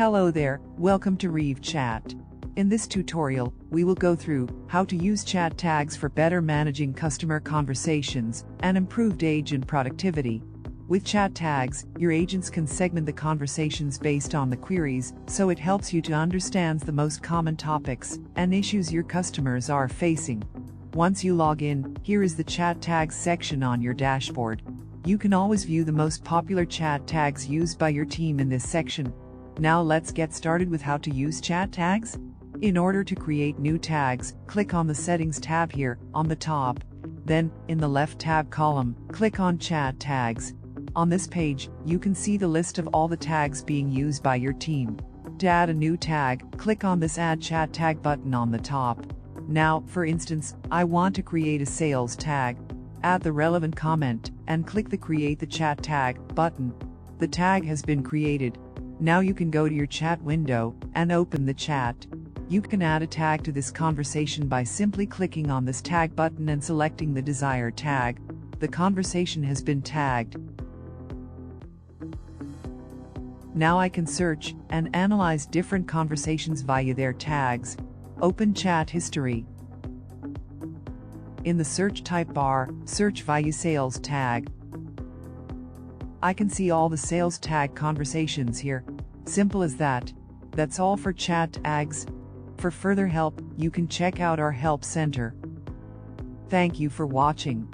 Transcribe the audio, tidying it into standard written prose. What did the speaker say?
Hello there, welcome to Reeve Chat. In this tutorial, we will go through how to use chat tags for better managing customer conversations and improved agent productivity. With chat tags, your agents can segment the conversations based on the queries, so it helps you to understand the most common topics and issues your customers are facing. Once you log in, here is the chat tags section on your dashboard. You can always view the most popular chat tags used by your team in this section. Now let's get started with how to use chat tags. In order to create new tags, click on the Settings tab here on the top. Then, in the left tab column, click on Chat Tags. On this page, you can see the list of all the tags being used by your team. To add a new tag, click on this Add Chat Tag button on the top. Now, for instance, I want to create a sales tag. Add the relevant comment, and click the Create the Chat Tag button. The tag has been created. Now you can go to your chat window and open the chat. You can add a tag to this conversation by simply clicking on this tag button and selecting the desired tag. The conversation has been tagged. Now I can search and analyze different conversations via their tags. Open Chat History. In the search type bar, search via sales tag. I can see all the sales tag conversations here. Simple as that. That's all for chat tags. For further help, you can check out our help center. Thank you for watching.